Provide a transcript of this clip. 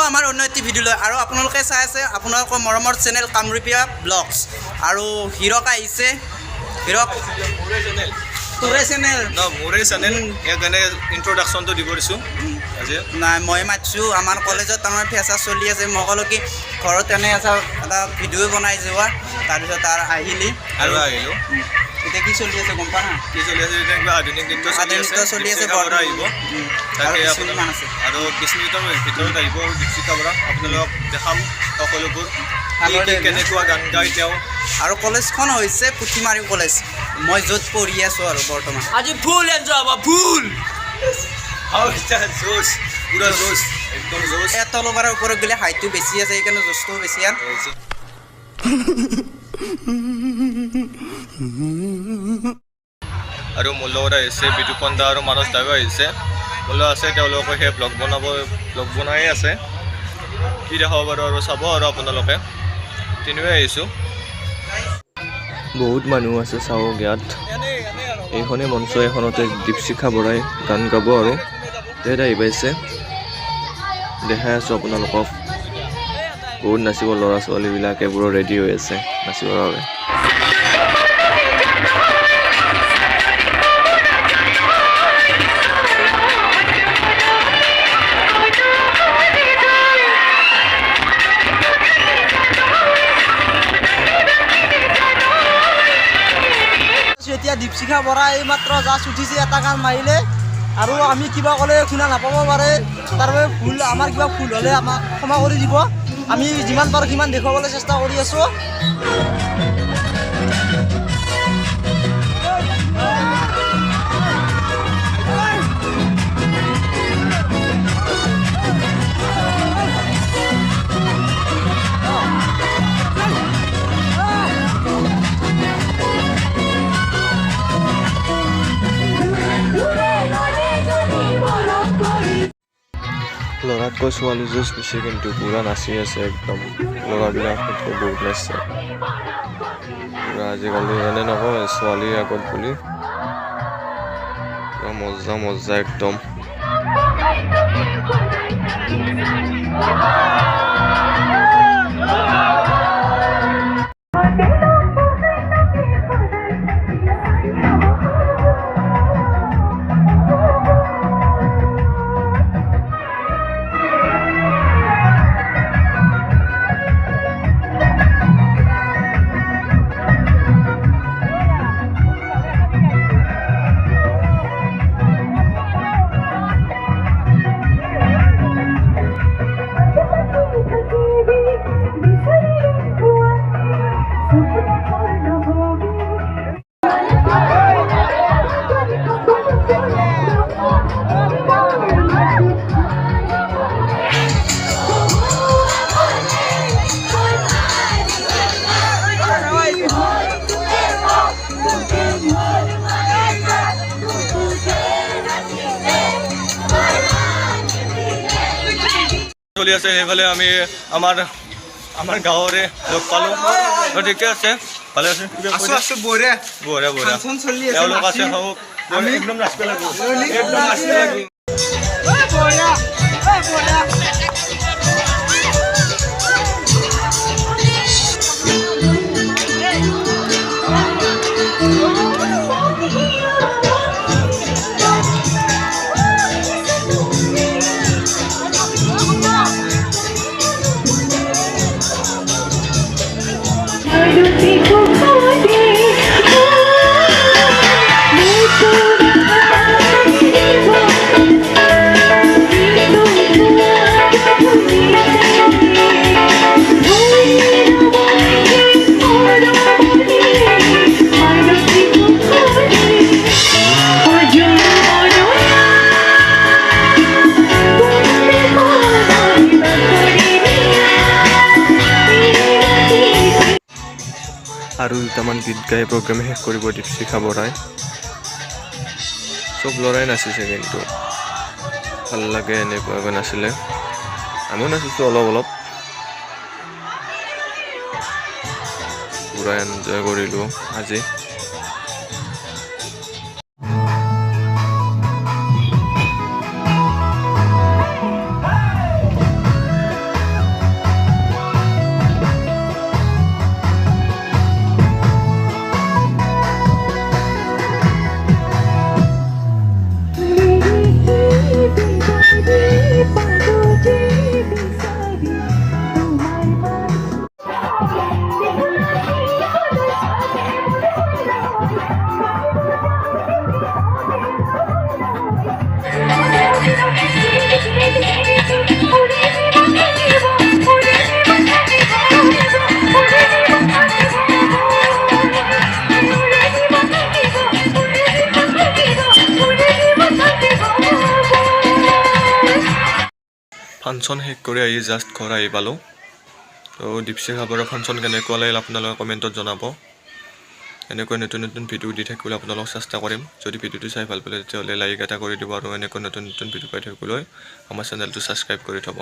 আমাৰ অন্য এটি ভিডিঅ'লৈ আৰু আপোনালোকে চাই আছে আপোনালোকৰ মৰমৰ চেনেল কামৰূপীয়া ব্লগছ আৰু হিৰক আহিছে হিৰক তোৰে চেনেল মোৰে চেনেল এখানে ইন্ট্ৰোডাকশনটো দিব দিছোঁ আজি নাই মই মাতিছোঁ আমাৰ কলেজত আমাৰ ফেচাৰ চলি আছে মই ক'লোঁ কি ঘৰত এনে এটা ভিডিঅ' বনাই যোৱা তাৰপিছত তাৰ আহিলোঁ এতিয়া কি চলি আছে গম পা না কি চলি আছে এতিয়া কিবা আধুনিক নৃত্য চলি আছে বৰা আহিব তাকে আপোনাৰ আৰু 20 মিনিটৰ ভিতৰত আহিব দীপশিখা বৰা আপোনালোকক দেখাম সকলোবোৰ কেনেকুৱা গান গাই তেওঁ আৰু কলেজখন হৈছে পুথিমাৰী কলেজ মই য'ত পঢ়ি আছোঁ আৰু বৰ্তমান আজি ফুল এনজয় হ'ব ফুল জোচ পুৰা জোচ একদম জোচ তলৰ পৰা ওপৰত গ'লে হাইটটো বেছি আছে সেইকাৰণে জোচটোও বেছি আৰু আৰু মোৰ লগত আহিছে বিতুপন দা আৰু মানস দাও আহিছে মোৰ আছে তেওঁলোকে সেই ব্লগ বনাই আছে কি দেখাব বাৰু আৰু চাব আৰু আপোনালোকে তিনিওৱে আহিছোঁ বহুত মানুহ আছে চাওক ইয়াত এইখনেই মঞ্চ এখনতে দীপশিখা বৰাই গান গাব আৰু তেহেঁত আহি পাইছে দেখাই আছোঁ আপোনালোকক বহুত নাচিব ল'ৰা ছোৱালীবিলাক এইবোৰো ৰেডি হৈ আছে নাচিবৰ বাবে এতিয়া দীপশিখা বৰা এইমাত্ৰ জাষ্ট উঠিছে এটা গান মাৰিলে আৰু আমি কিবা ক'লে শুনা নাপাব পাৰে তাৰ বাবে ভুল আমাৰ কিবা ভুল হ'লে আমাক ক্ষমা কৰি দিব আমি যিমান পাৰোঁ সিমান দেখুৱাবলৈ চেষ্টা কৰি আছোঁ ল'ৰাতকৈ ছোৱালী যুঁজ বেছি কিন্তু পুৰা নাচি আছে একদম ল'ৰাবিলাকতকৈ বহুত নাচিছে পুৰা আজিকালি এনে নকয় ছোৱালীৰ আগত বুলি পুৰা মজা একদম চলি আছে সেইফালে আমি আমাৰ গাঁৱৰে লগ পালোঁ ঠিকে আছে ভালে আছে বঢ়িয়া তেওঁলোক আছে একদম নাচিব লাগিব আৰু দুটামান গীত গাই প্ৰগ্ৰেম শেষ কৰিব দীপশিখা বৰাই চব ল'ৰাই নাচিছে কিন্তু ভাল লাগে এনেকুৱাকৈ নাচিলে আমিও নাচিছোঁ অলপ পুৰা এনজয় কৰিলোঁ আজি ফাংচন শেষ কৰি আহি জাষ্ট ঘৰ আহি পালোঁ তো দীপশিখা বৰুৱাৰ ফাংচন কেনেকুৱা লাগিল আপোনালোকে কমেণ্টত জনাব এনেকৈ নতুন নতুন ভিডিঅ' দি থাকিবলৈ আপোনালোকক চেষ্টা কৰিম যদি ভিডিঅ'টো চাই ভাল পালে তেতিয়াহ'লে লাইক এটা কৰি দিব আৰু এনেকৈ নতুন নতুন ভিডিঅ' পাই থাকিবলৈ আমাৰ চেনেলটো ছাবস্ক্ৰাইব কৰি থ'ব